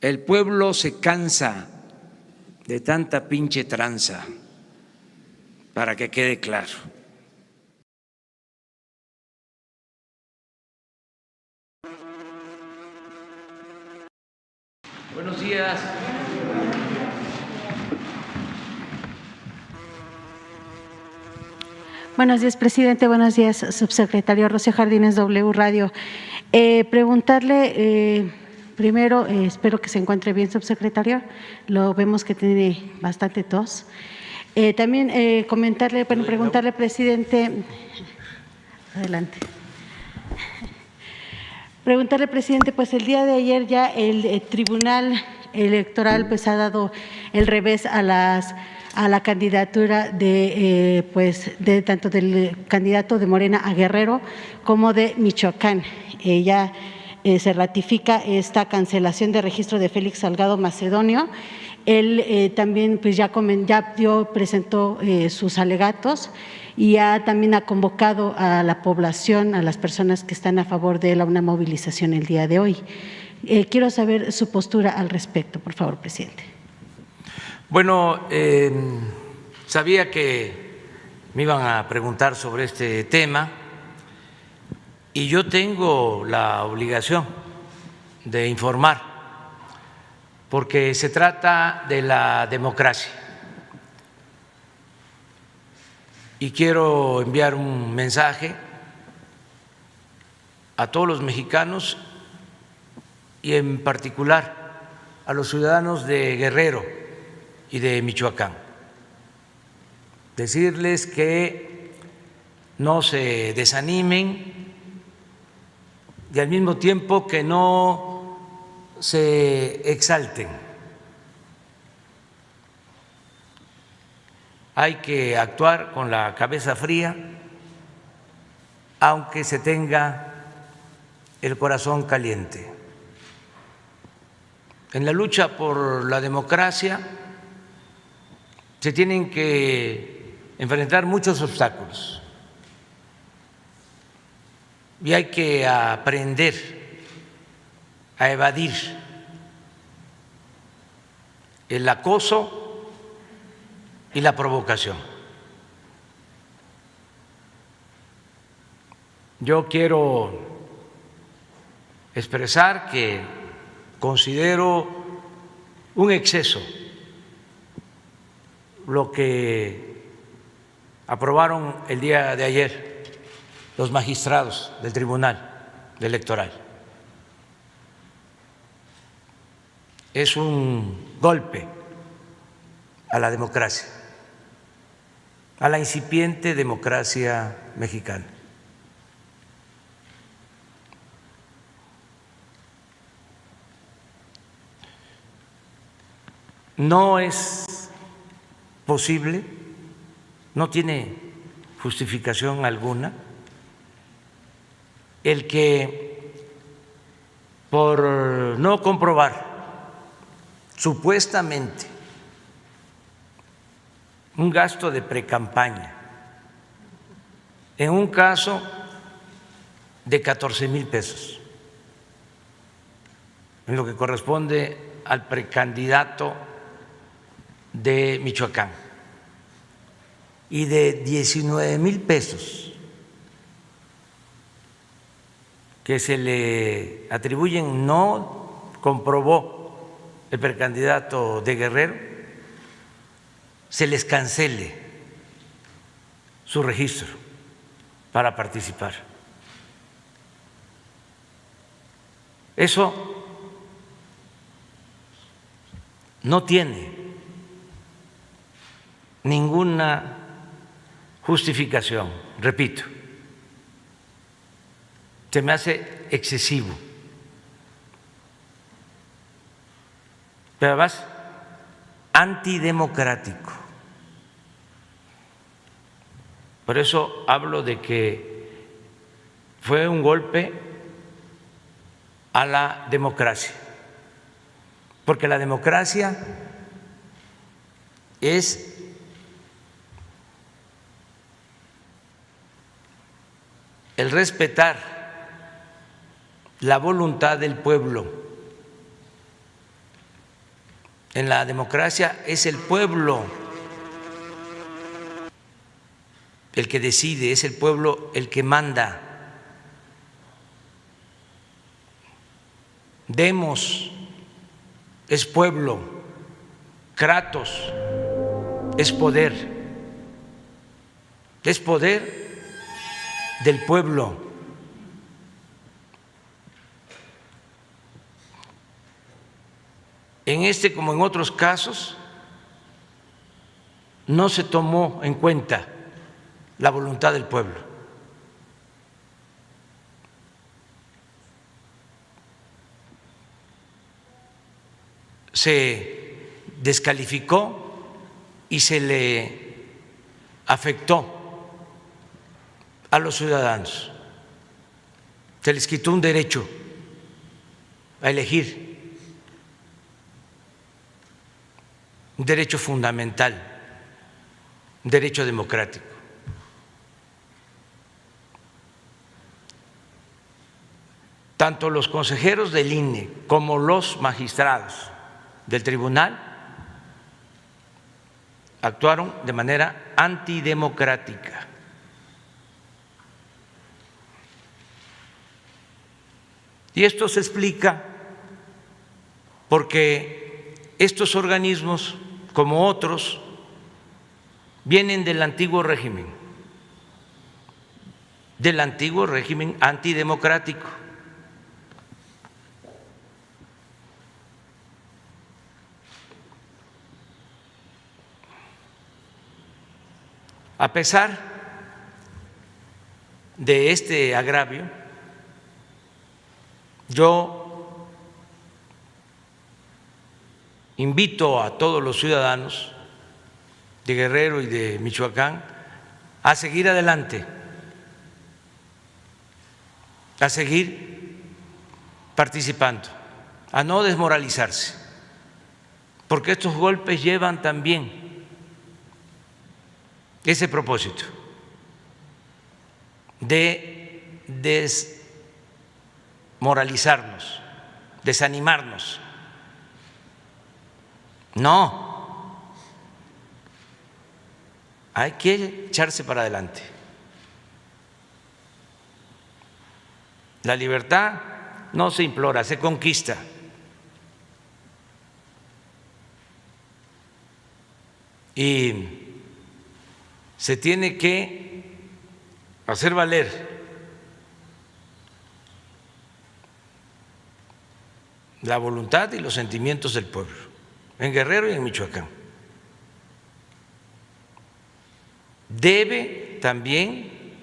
El pueblo se cansa de tanta pinche tranza, para que quede claro. Buenos días. Buenos días, presidente. Buenos días, subsecretario. Rocío Jardines, W Radio. Preguntarle, primero, espero que se encuentre bien, subsecretario. Lo vemos que tiene bastante tos. También preguntarle, presidente. Adelante. Preguntarle, presidente, pues el día de ayer ya el Tribunal Electoral pues ha dado el revés a la candidatura de tanto del candidato de Morena a Guerrero como de Michoacán. Ya se ratifica esta cancelación de registro de Félix Salgado Macedonio. Él también pues ya presentó sus alegatos y también ha convocado a la población, a las personas que están a favor de una movilización el día de hoy. Quiero saber su postura al respecto, por favor, presidente. Bueno, sabía que me iban a preguntar sobre este tema y yo tengo la obligación de informar, porque se trata de la democracia. Y quiero enviar un mensaje a todos los mexicanos y en particular a los ciudadanos de Guerrero y de Michoacán. Decirles que no se desanimen y al mismo tiempo que no se exalten. Hay que actuar con la cabeza fría, aunque se tenga el corazón caliente. En la lucha por la democracia se tienen que enfrentar muchos obstáculos y hay que aprender a evadir el acoso y la provocación. Yo quiero expresar que considero un exceso lo que aprobaron el día de ayer los magistrados del Tribunal Electoral. Es un golpe a la democracia, a la incipiente democracia mexicana. No es posible, no tiene justificación alguna el que por no comprobar supuestamente un gasto de precampaña en un caso de 14,000 pesos, en lo que corresponde al precandidato de Michoacán, y de 19,000 pesos que se le atribuyen, no comprobó el precandidato de Guerrero, se les cancele su registro para participar. Eso no tiene ninguna justificación, repito, se me hace excesivo, pero además antidemocrático. Por eso hablo de que fue un golpe a la democracia, porque la democracia es el respetar la voluntad del pueblo En la democracia es el pueblo el que decide, es el pueblo el que manda. Demos es pueblo, kratos es poder del pueblo. En este, como en otros casos, no se tomó en cuenta la voluntad del pueblo. Se descalificó y se le afectó a los ciudadanos. Se les quitó un derecho a elegir, un derecho fundamental, un derecho democrático. Tanto los consejeros del INE como los magistrados del tribunal actuaron de manera antidemocrática. Y esto se explica porque estos organismos, como otros, vienen del antiguo régimen antidemocrático. A pesar de este agravio, yo invito a todos los ciudadanos de Guerrero y de Michoacán a seguir adelante, a seguir participando, a no desmoralizarse, porque estos golpes llevan también ese propósito de desmoralizarnos, desanimarnos. No, hay que echarse para adelante. La libertad no se implora, se conquista. Y se tiene que hacer valer la voluntad y los sentimientos del pueblo, en Guerrero y en Michoacán. Debe también,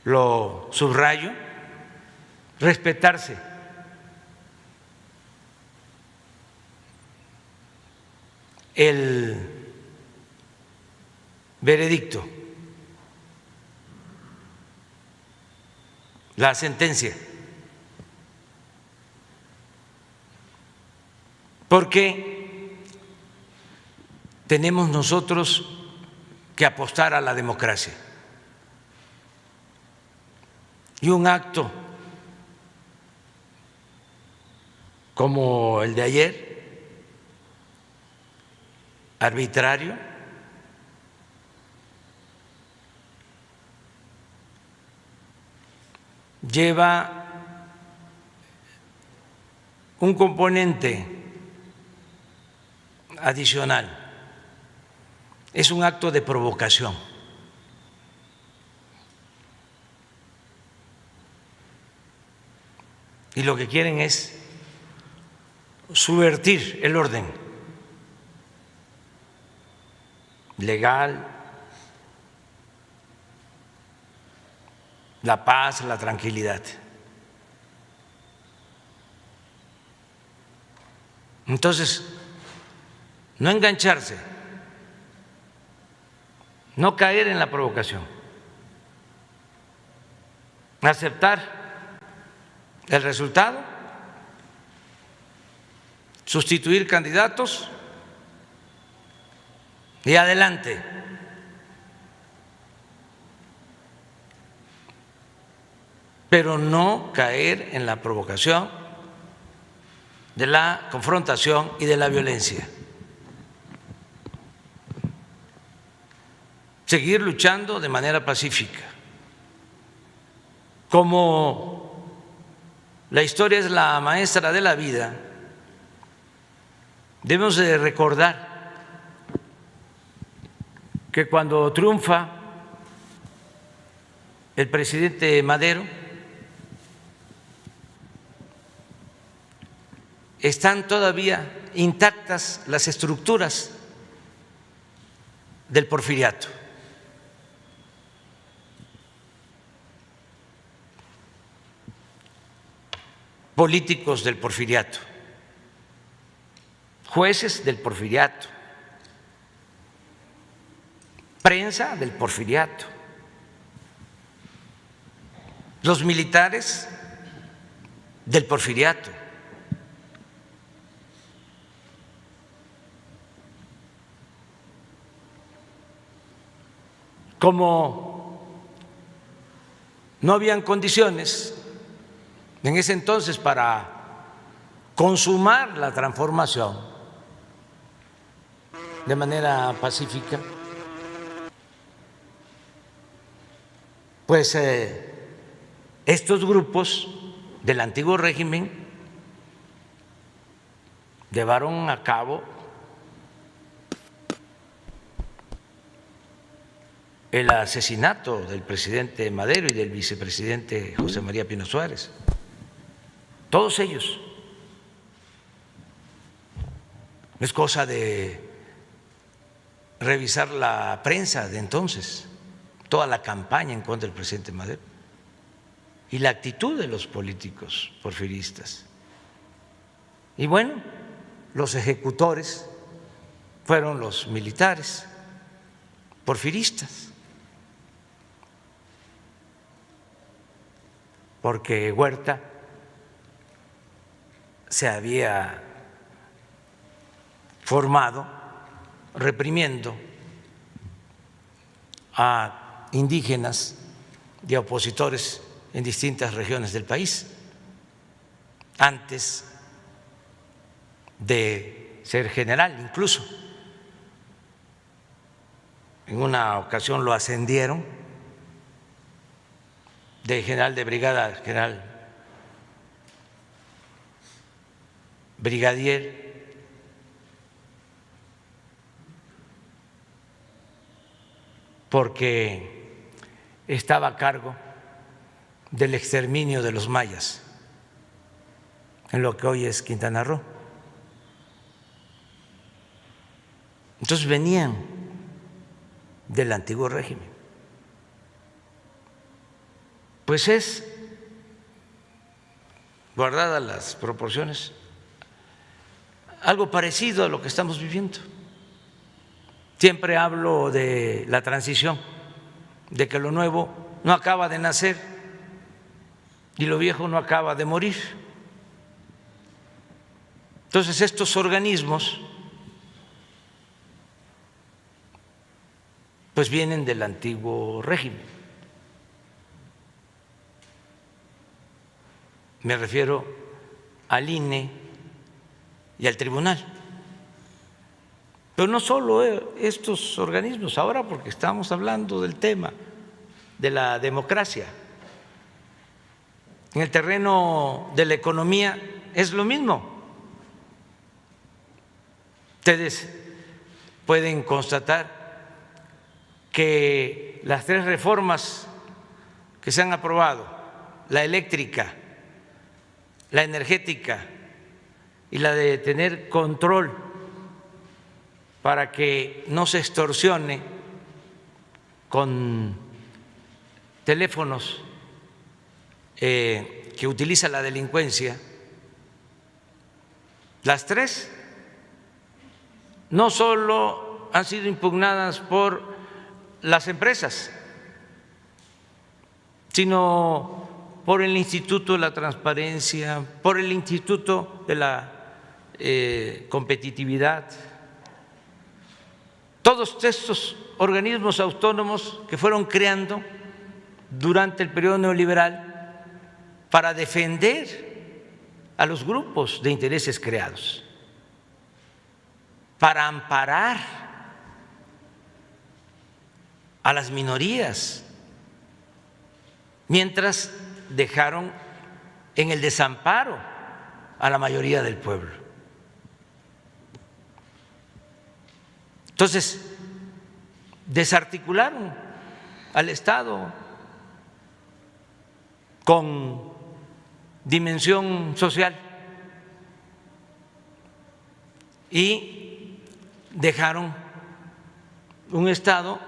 lo subrayo, respetarse el veredicto, la sentencia, porque tenemos nosotros que apostar a la democracia. Y un acto como el de ayer, arbitrario, lleva un componente adicional. Es un acto de provocación. Y lo que quieren es subvertir el orden legal, la paz, la tranquilidad. Entonces, no engancharse, no caer en la provocación, aceptar el resultado, sustituir candidatos y adelante. Pero no caer en la provocación de la confrontación y de la violencia. Seguir luchando de manera pacífica. Como la historia es la maestra de la vida, debemos de recordar que cuando triunfa el presidente Madero, están todavía intactas las estructuras del porfiriato. Políticos del porfiriato, jueces del porfiriato, prensa del porfiriato, los militares del porfiriato. Como no habían condiciones en ese entonces para consumar la transformación de manera pacífica, pues estos grupos del antiguo régimen llevaron a cabo el asesinato del presidente Madero y del vicepresidente José María Pino Suárez. Todos ellos. Es cosa de revisar la prensa de entonces, toda la campaña en contra del presidente Madero y la actitud de los políticos porfiristas. Y bueno, los ejecutores fueron los militares porfiristas, porque Huerta se había formado reprimiendo a indígenas y a opositores en distintas regiones del país antes de ser general. Incluso en una ocasión lo ascendieron de general de brigada a general brigadier, porque estaba a cargo del exterminio de los mayas en lo que hoy es Quintana Roo. Entonces venían del antiguo régimen. Pues es, guardadas las proporciones, algo parecido a lo que estamos viviendo. Siempre hablo de la transición, de que lo nuevo no acaba de nacer y lo viejo no acaba de morir. Entonces estos organismos pues vienen del antiguo régimen. Me refiero al INE y al tribunal. Pero no solo estos organismos, ahora porque estamos hablando del tema de la democracia. En el terreno de la economía es lo mismo. Ustedes pueden constatar que las 3 reformas que se han aprobado, la eléctrica, la energética y la de tener control para que no se extorsione con teléfonos que utiliza la delincuencia, las 3 no solo han sido impugnadas por las empresas, sino por el Instituto de la Transparencia, por el Instituto de la Competitividad. Todos estos organismos autónomos que fueron creando durante el periodo neoliberal para defender a los grupos de intereses creados para amparar a las minorías, mientras dejaron en el desamparo a la mayoría del pueblo. Entonces, desarticularon al Estado con dimensión social y dejaron un Estado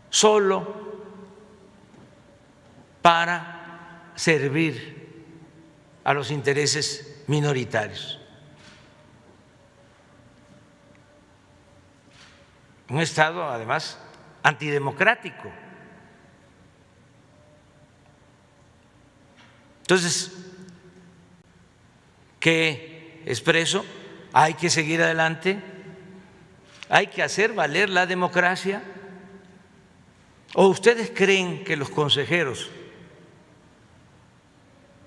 solo para servir a los intereses minoritarios. Un Estado, además, antidemocrático. Entonces, ¿qué expreso? Hay que seguir adelante, hay que hacer valer la democracia. ¿O ustedes creen que los consejeros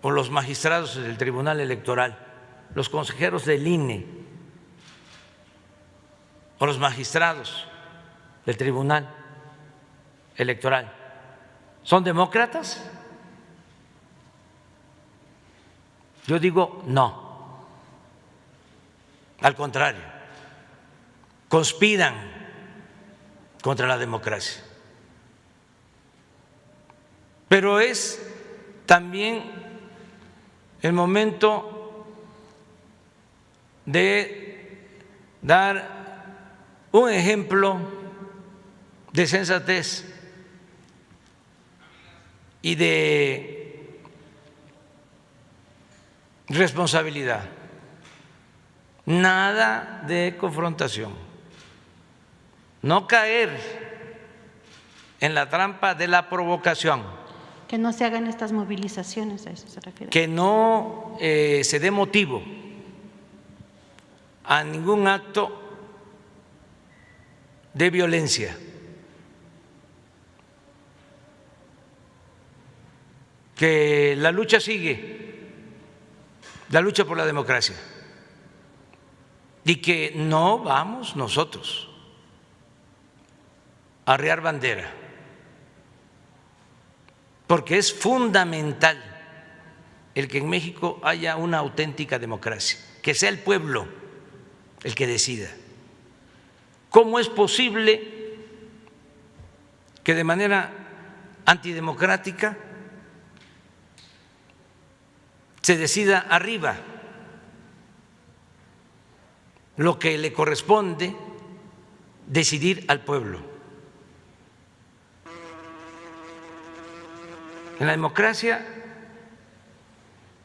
o los magistrados del Tribunal Electoral, los consejeros del INE o los magistrados del Tribunal Electoral son demócratas? Yo digo no, al contrario, conspiran contra la democracia. Pero es también el momento de dar un ejemplo de sensatez y de responsabilidad. Nada de confrontación. No caer en la trampa de la provocación. Que no se hagan estas movilizaciones, a eso se refiere. Que no se dé motivo a ningún acto de violencia. Que la lucha sigue, la lucha por la democracia, y que no vamos nosotros a arriar bandera, porque es fundamental el que en México haya una auténtica democracia, que sea el pueblo el que decida. ¿Cómo es posible que de manera antidemocrática se decida arriba lo que le corresponde decidir al pueblo? En la democracia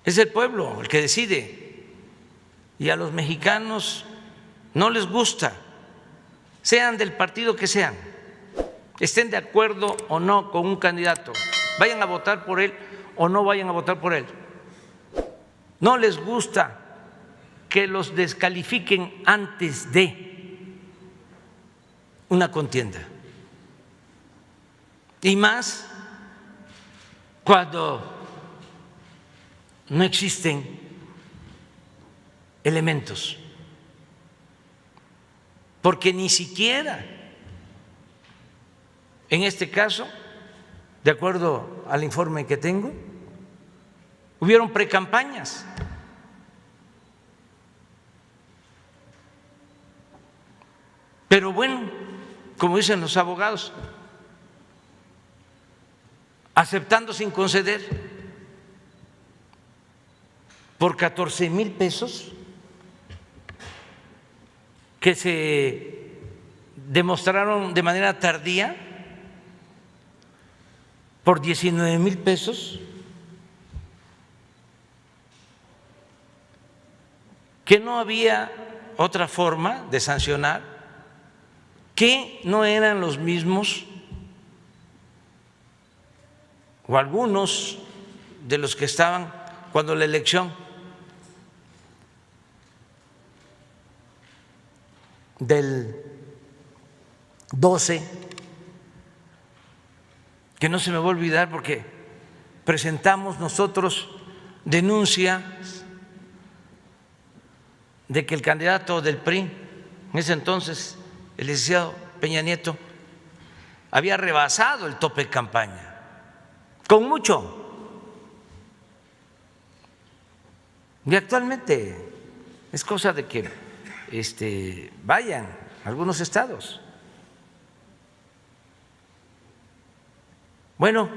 es el pueblo el que decide, y a los mexicanos no les gusta, sean del partido que sean, estén de acuerdo o no con un candidato, vayan a votar por él o no vayan a votar por él. No les gusta que los descalifiquen antes de una contienda, y más cuando no existen elementos, porque ni siquiera en este caso, de acuerdo al informe que tengo, hubieron precampañas. Pero bueno, como dicen los abogados, aceptando sin conceder, por 14,000 pesos que se demostraron de manera tardía, por 19,000 pesos, que no había otra forma de sancionar, que no eran los mismos o algunos de los que estaban cuando la elección del 12, que no se me va a olvidar porque presentamos nosotros denuncia de que el candidato del PRI, en ese entonces, el licenciado Peña Nieto, había rebasado el tope de campaña, con mucho. Y actualmente es cosa de que vayan a algunos estados. Bueno,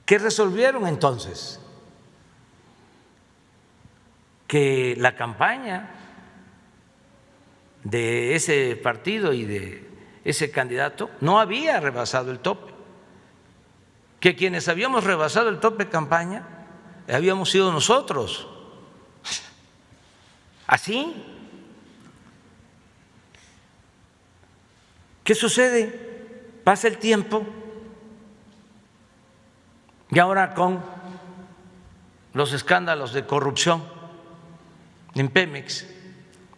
¿qué resolvieron entonces? Que la campaña de ese partido y de ese candidato no había rebasado el tope, que quienes habíamos rebasado el tope de campaña habíamos sido nosotros. ¿Así? ¿Qué sucede? Pasa el tiempo y ahora con los escándalos de corrupción en Pemex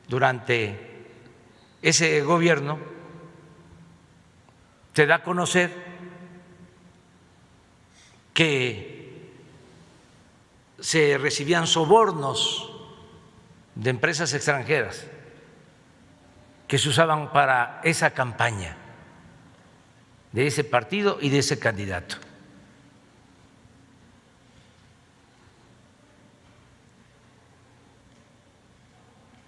durante ese gobierno, se da a conocer que se recibían sobornos de empresas extranjeras que se usaban para esa campaña de ese partido y de ese candidato.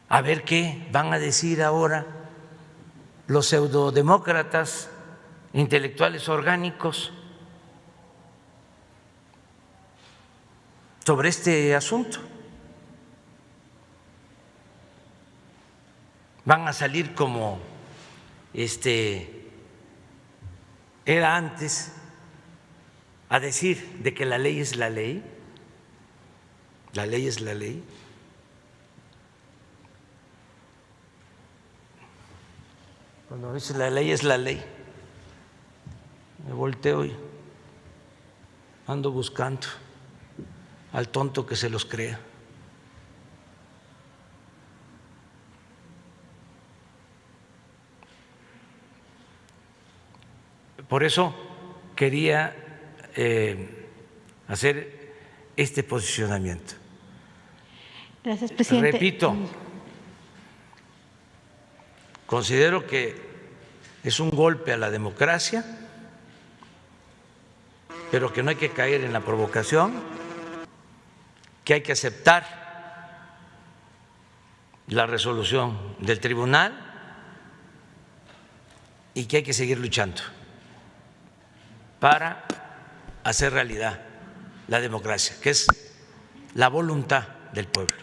A ver qué van a decir ahora los pseudodemócratas intelectuales orgánicos sobre este asunto. Van a salir como era antes, a decir de que la ley es la ley, la ley es la ley. Cuando dice la ley es la ley, me volteo y ando buscando al tonto que se los crea. Por eso quería hacer este posicionamiento. Gracias, presidente. Repito, considero que es un golpe a la democracia, pero que no hay que caer en la provocación, que hay que aceptar la resolución del tribunal y que hay que seguir luchando para hacer realidad la democracia, que es la voluntad del pueblo.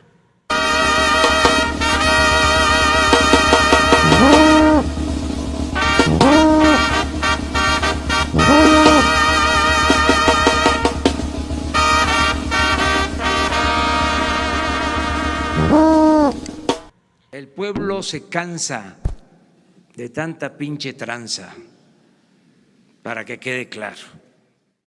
El pueblo se cansa de tanta pinche tranza, para que quede claro.